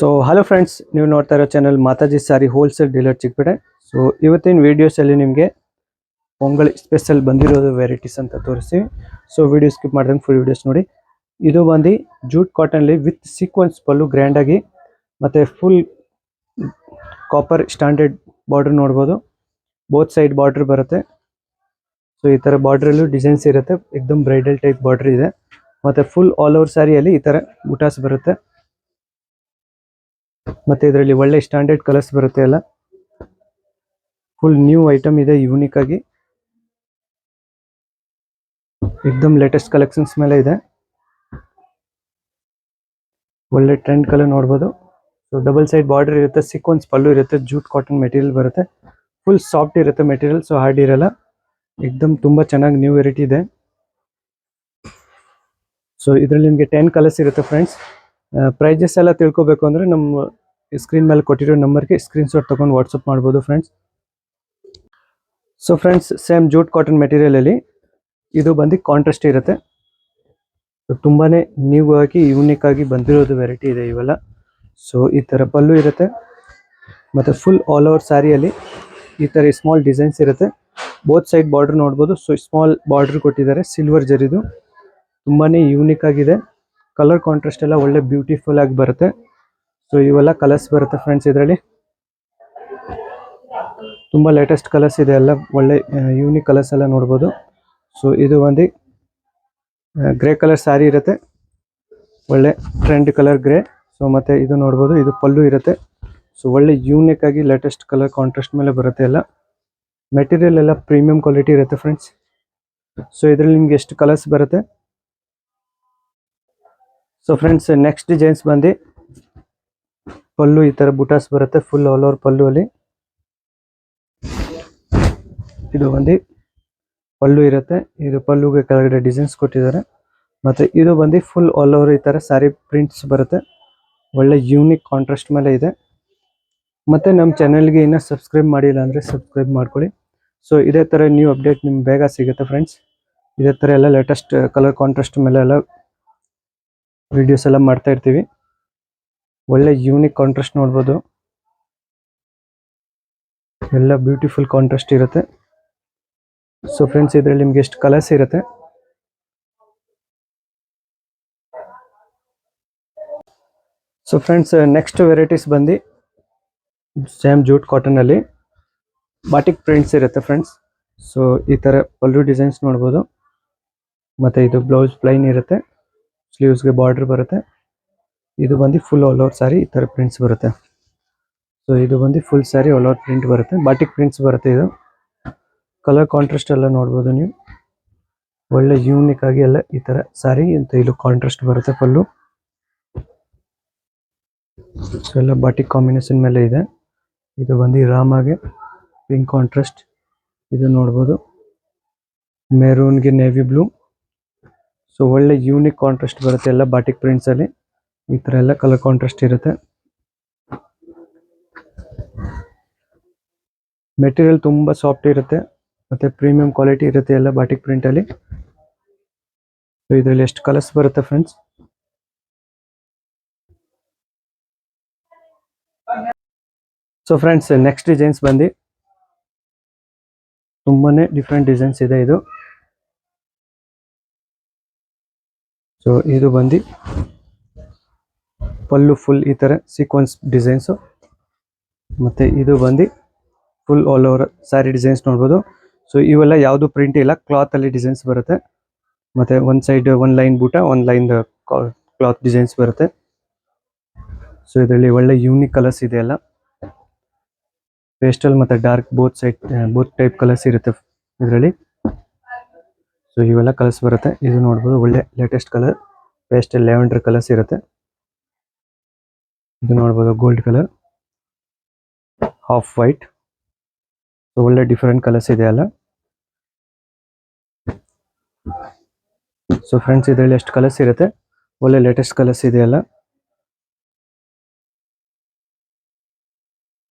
So hello friends, ನೀವು ನೋಡ್ತಾ ಇರೋ ಚಾನಲ್ ಮಾತಾಜಿ ಸಾರಿ ಹೋಲ್ಸೇಲ್ ಡೀಲರ್ ಚಿಕ್ಕಪೇಟೆ. ಸೊ ಇವತ್ತಿನ ವಿಡಿಯೋಸಲ್ಲಿ ನಿಮಗೆ ಪೊಂಗಲ್ ಸ್ಪೆಷಲ್ ಬಂದಿರೋದು ವೆರೈಟೀಸ್ ಅಂತ ತೋರಿಸ್ತೀವಿ. ಸೊ ವಿಡಿಯೋ ಸ್ಕಿಪ್ ಮಾಡ್ದಂಗೆ ಫುಲ್ ವಿಡಿಯೋಸ್ ನೋಡಿ. ಇದು ಬಂದು ಜೂಟ್ ಕಾಟನ್ಲಿ ವಿತ್ ಸೀಕ್ವೆನ್ಸ್ ಪಲ್ಲು ಗ್ರ್ಯಾಂಡಾಗಿ ಮತ್ತು ಫುಲ್ ಕಾಪರ್ ಸ್ಟ್ಯಾಂಡರ್ಡ್ ಬಾರ್ಡರ್ ನೋಡ್ಬೋದು. ಬೋತ್ ಸೈಡ್ ಬಾರ್ಡರ್ ಬರುತ್ತೆ. ಸೊ ಈ ಥರ ಬಾರ್ಡ್ರಲ್ಲೂ ಡಿಸೈನ್ಸ್ ಇರುತ್ತೆ. ಎಕ್ದಮ್ ಬ್ರೈಡಲ್ ಟೈಪ್ ಬಾರ್ಡರ್ ಇದೆ. ಮತ್ತು ಫುಲ್ ಆಲ್ ಓವರ್ ಸ್ಯಾರಿಯಲ್ಲಿ ಈ ಥರ ಬುಟಾಸ್ ಬರುತ್ತೆ. ಮತ್ತೆ ಇದರಲ್ಲಿ ಒಳ್ಳೆ ಸ್ಟ್ಯಾಂಡರ್ಡ್ ಕಲರ್ಸ್ ಬರುತ್ತೆ. ಎಲ್ಲ ಫುಲ್ ನ್ಯೂ ಐಟಮ್ ಇದೆ, ಯೂನಿಕ್ ಆಗಿ ಎಕ್ದಮ್ ಲೇಟೆಸ್ಟ್ ಕಲೆಕ್ಷನ್ಸ್ ಮೇಲೆ ಇದೆ. ಒಳ್ಳೆ ಟ್ರೆಂಡ್ ಕಲರ್ ನೋಡ್ಬೋದು. ಸೊ ಡಬಲ್ ಸೈಡ್ ಬಾರ್ಡರ್ ಇರುತ್ತೆ, ಸೀಕ್ವೆನ್ಸ್ ಪಲ್ಲು ಇರುತ್ತೆ, ಜೂಟ್ ಕಾಟನ್ ಮೆಟೀರಿಯಲ್ ಬರುತ್ತೆ. ಫುಲ್ ಸಾಫ್ಟ್ ಇರುತ್ತೆ ಮೆಟೀರಿಯಲ್, ಸೊ ಹಾರ್ಡ್ ಇರಲ್ಲ. ಎಕ್ದಮ್ ತುಂಬಾ ಚೆನ್ನಾಗಿ ನ್ಯೂ ವೆರೈಟಿ ಇದೆ. ಸೊ ಇದರಲ್ಲಿ ನಿಮಗೆ 10 ಕಲರ್ಸ್ ಇರುತ್ತೆ ಫ್ರೆಂಡ್ಸ್. ಪ್ರೈಜಸ್ ಎಲ್ಲ ತಿಳ್ಕೊಬೇಕು ಅಂದರೆ ನಮ್ಮ ಸ್ಕ್ರೀನ್ ಮೇಲೆ ಕೊಟ್ಟಿರೋ ನಂಬರ್ಗೆ ಸ್ಕ್ರೀನ್ಶಾಟ್ ತೊಗೊಂಡು ವಾಟ್ಸಪ್ ಮಾಡ್ಬೋದು friends. So friends, same jute cotton ಮೆಟೀರಿಯಲಲ್ಲಿ ಇದು ಬಂದು ಕಾಂಟ್ರಾಸ್ಟ್ ಇರುತ್ತೆ. ತುಂಬಾ ನ್ಯೂ ಆಗಿ ಯೂನಿಕ್ ಆಗಿ ಬಂದಿರೋದು ವೆರೈಟಿ ಇದೆ ಇವೆಲ್ಲ. ಸೊ ಈ ಥರ ಪಲ್ಲು ಇರುತ್ತೆ ಮತ್ತು ಫುಲ್ ಆಲ್ ಓವರ್ ಸ್ಯಾರಿಯಲ್ಲಿ ಈ ಥರ ಸ್ಮಾಲ್ ಡಿಸೈನ್ಸ್ ಇರುತ್ತೆ. ಬೋತ್ ಸೈಡ್ ಬಾರ್ಡರ್ ನೋಡ್ಬೋದು. ಸೊ ಸ್ಮಾಲ್ ಬಾರ್ಡರ್ ಕೊಟ್ಟಿದ್ದಾರೆ, ಸಿಲ್ವರ್ ಜರಿದು ತುಂಬಾ ಯೂನಿಕ್ ಆಗಿದೆ. ಕಲರ್ ಕಾಂಟ್ರಾಸ್ಟ್ ಎಲ್ಲ ಒಳ್ಳೆ ಬ್ಯೂಟಿಫುಲ್ ಆಗಿ ಬರುತ್ತೆ. ಸೊ ಇವೆಲ್ಲ ಕಲರ್ಸ್ ಬರುತ್ತೆ ಫ್ರೆಂಡ್ಸ್. ಇದರಲ್ಲಿ ತುಂಬ ಲೇಟೆಸ್ಟ್ ಕಲರ್ಸ್ ಇದೆ, ಎಲ್ಲ ಒಳ್ಳೆ ಯೂನಿಕ್ ಕಲರ್ಸ್ ಎಲ್ಲ ನೋಡ್ಬೋದು. ಸೊ ಇದು ಒಂದು ಗ್ರೇ ಕಲರ್ ಸ್ಯಾರಿ ಇರುತ್ತೆ, ಒಳ್ಳೆ ಟ್ರೆಂಡ್ ಕಲರ್ ಗ್ರೇ. ಸೊ ಮತ್ತು ಇದು ನೋಡ್ಬೋದು, ಇದು ಪಲ್ಲು ಇರುತ್ತೆ. ಸೊ ಒಳ್ಳೆ ಯೂನಿಕ್ ಆಗಿ ಲೇಟೆಸ್ಟ್ ಕಲರ್ ಕಾಂಟ್ರಾಸ್ಟ್ ಮೇಲೆ ಬರುತ್ತೆ. ಎಲ್ಲ ಮೆಟೀರಿಯಲ್ ಎಲ್ಲ ಪ್ರೀಮಿಯಂ ಕ್ವಾಲಿಟಿ ಇರುತ್ತೆ ಫ್ರೆಂಡ್ಸ್. ಸೊ ಇದರಲ್ಲಿ ನಿಮ್ಗೆ ಎಷ್ಟು ಕಲರ್ಸ್ ಬರುತ್ತೆ. ಸೊ ಫ್ರೆಂಡ್ಸ್, ನೆಕ್ಸ್ಟ್ ಡಿಸೈನ್ಸ್ ಬಂದು ಪಲ್ಲು ಈ ಥರ ಬುಟಾಸ್ ಬರುತ್ತೆ, ಫುಲ್ ಆಲ್ ಓವರ್ ಪಲ್ಲು ಅಲ್ಲಿ. ಇದು ಬಂದು ಪಲ್ಲು ಇರುತ್ತೆ, ಇದು ಪಲ್ಲುಗೆ ಕೆಳಗಡೆ ಡಿಸೈನ್ಸ್ ಕೊಟ್ಟಿದ್ದಾರೆ. ಮತ್ತು ಇದು ಬಂದು ಫುಲ್ ಆಲ್ ಓವರ್ ಈ ಥರ ಸ್ಯಾರಿ ಪ್ರಿಂಟ್ಸ್ ಬರುತ್ತೆ. ಒಳ್ಳೆ ಯೂನಿಕ್ ಕಾಂಟ್ರಾಸ್ಟ್ ಮೇಲೆ ಇದೆ. ಮತ್ತು ನಮ್ಮ ಚಾನಲ್ಗೆ ಇನ್ನೂ ಸಬ್ಸ್ಕ್ರೈಬ್ ಮಾಡಿಲ್ಲ ಅಂದರೆ ಸಬ್ಸ್ಕ್ರೈಬ್ ಮಾಡ್ಕೊಳ್ಳಿ. ಸೊ ಇದೇ ಥರ ನ್ಯೂ ಅಪ್ಡೇಟ್ ನಿಮ್ಗೆ ಬೇಗ ಸಿಗುತ್ತೆ ಫ್ರೆಂಡ್ಸ್. ಇದೇ ಥರ ಎಲ್ಲ ಲೇಟೆಸ್ಟ್ ಕಲರ್ ಕಾಂಟ್ರಾಸ್ಟ್ ಮೇಲೆ ಎಲ್ಲ ವಿಡಿಯೋಸ್ ಎಲ್ಲ ಮಾಡ್ತಾ ಇರ್ತೀವಿ. ಒಳ್ಳೆ ಯೂನಿಕ್ ಕಾಂಟ್ರಾಸ್ಟ್ ನೋಡ್ಬೋದು, ಎಲ್ಲ ಬ್ಯೂಟಿಫುಲ್ ಕಾಂಟ್ರಾಸ್ಟ್ ಇರುತ್ತೆ. ಸೊ ಫ್ರೆಂಡ್ಸ್, ಇದರಲ್ಲಿ ನಿಮ್ಗೆ ಎಷ್ಟು ಕಲರ್ಸ್ ಇರುತ್ತೆ. ಸೊ ಫ್ರೆಂಡ್ಸ್, ನೆಕ್ಸ್ಟ್ ವೆರೈಟೀಸ್ ಬಂದು ಸೇಮ್ ಜೂಟ್ ಕಾಟನಲ್ಲಿ ಬಾಟಿಕ್ ಪ್ರಿಂಟ್ಸ್ ಇರುತ್ತೆ ಫ್ರೆಂಡ್ಸ್. ಸೊ ಈ ಥರ ಪಲ್ಲು ಡಿಸೈನ್ಸ್ ನೋಡ್ಬೋದು. ಮತ್ತು ಇದು ಬ್ಲೌಸ್ ಪ್ಲೈನ್ ಇರುತ್ತೆ, ಸ್ಲೀವ್ಸ್ಗೆ ಬಾರ್ಡರ್ ಬರುತ್ತೆ. ಇದು ಬಂದು ಫುಲ್ ಆಲ್ ಓವರ್ ಸ್ಯಾರಿ ಈ ಥರ ಪ್ರಿಂಟ್ಸ್ ಬರುತ್ತೆ. ಸೊ ಇದು ಬಂದು full sari all over print ಬರುತ್ತೆ, ಬಾಟಿಕ್ ಪ್ರಿಂಟ್ಸ್ ಬರುತ್ತೆ. ಇದು ಕಲರ್ ಕಾಂಟ್ರಾಸ್ಟ್ ಎಲ್ಲ ನೋಡ್ಬೋದು ನೀವು. ಒಳ್ಳೆ ಯೂನಿಕ್ ಆಗಿ ಎಲ್ಲ ಈ ಥರ ಸ್ಯಾರಿ ಅಂತ ಇದು ಕಾಂಟ್ರಾಸ್ಟ್ ಬರುತ್ತೆ ಪಲ್ಲು. ಸೊ ಎಲ್ಲ ಬಾಟಿಕ್ ಕಾಂಬಿನೇಷನ್ ಮೇಲೆ ಇದೆ. ಇದು ಬಂದು ರಾಮಾಗೆ ಪಿಂಕ್ ಕಾಂಟ್ರಾಸ್ಟ್, ಇದು ನೋಡ್ಬೋದು, ಮೆರೂನ್ಗೆ ನೇವಿ ಬ್ಲೂ. ಸೊ ಒಳ್ಳೆ ಯೂನಿಕ್ ಕಾಂಟ್ರಾಸ್ಟ್ ಬರುತ್ತೆ ಎಲ್ಲ ಬಾಟಿಕ್ ಪ್ರಿಂಟ್ಸಲ್ಲಿ. ಈ ಥರ ಎಲ್ಲ ಕಲರ್ ಕಾಂಟ್ರಾಸ್ಟ್ ಇರುತ್ತೆ. ಮೆಟೀರಿಯಲ್ ತುಂಬ ಸಾಫ್ಟ್ ಇರುತ್ತೆ ಮತ್ತು ಪ್ರೀಮಿಯಂ ಕ್ವಾಲಿಟಿ ಇರುತ್ತೆ ಎಲ್ಲ ಬಾಟಿಕ್ ಪ್ರಿಂಟಲ್ಲಿ. ಸೊ ಇದರಲ್ಲಿ ಎಷ್ಟು ಕಲರ್ಸ್ ಬರುತ್ತೆ friends. So friends, next designs ಬಂದು ತುಂಬಾ ಡಿಫ್ರೆಂಟ್ ಡಿಸೈನ್ಸ್ ಇದೆ ಇದು. ಸೊ ಇದು ಬಂದು ಪಲ್ಲು ಫುಲ್ ಈ ಥರ ಸೀಕ್ವೆನ್ಸ್ ಡಿಸೈನ್ಸು. ಮತ್ತು ಇದು ಬಂದು full all over sari designs ನೋಡ್ಬೋದು. ಸೊ ಇವೆಲ್ಲ ಯಾವುದು ಪ್ರಿಂಟ್ ಇಲ್ಲ, ಕ್ಲಾತಲ್ಲಿ ಡಿಸೈನ್ಸ್ ಬರುತ್ತೆ. ಮತ್ತು ಒಂದು ಸೈಡ್ ಒಂದು ಲೈನ್ ಬೂಟ, ಒಂದು ಲೈನ್ ಕ್ಲಾತ್ ಡಿಸೈನ್ಸ್ ಬರುತ್ತೆ. ಸೊ ಇದರಲ್ಲಿ ಒಳ್ಳೆ ಯೂನಿಕ್ ಕಲರ್ಸ್ ಇದೆ. ಎಲ್ಲ ಪೇಸ್ಟಲ್ ಮತ್ತು ಡಾರ್ಕ್ ಬೋತ್ ಟೈಪ್ ಕಲರ್ಸ್ ಇರುತ್ತೆ ಇದರಲ್ಲಿ. ಸೊ ಇವೆಲ್ಲ ಕಲರ್ಸ್ ಬರುತ್ತೆ. ಇದು ನೋಡ್ಬೋದು, ಒಳ್ಳೆ latest colour pastel lavender colours ಇರುತ್ತೆ. ಇದು ನೋಡ್ಬೋದು gold colour, half white. So ಒಳ್ಳೆ ಡಿಫರೆಂಟ್ ಕಲರ್ಸ್ ಇದೆ ಅಲ್ಲ. ಸೊ ಫ್ರೆಂಡ್ಸ್, ಇದರಲ್ಲಿ ಎಷ್ಟು ಕಲರ್ಸ್ ಇರುತ್ತೆ, ಒಳ್ಳೆ ಲೇಟೆಸ್ಟ್ ಕಲರ್ಸ್ ಇದೆ ಅಲ್ಲ.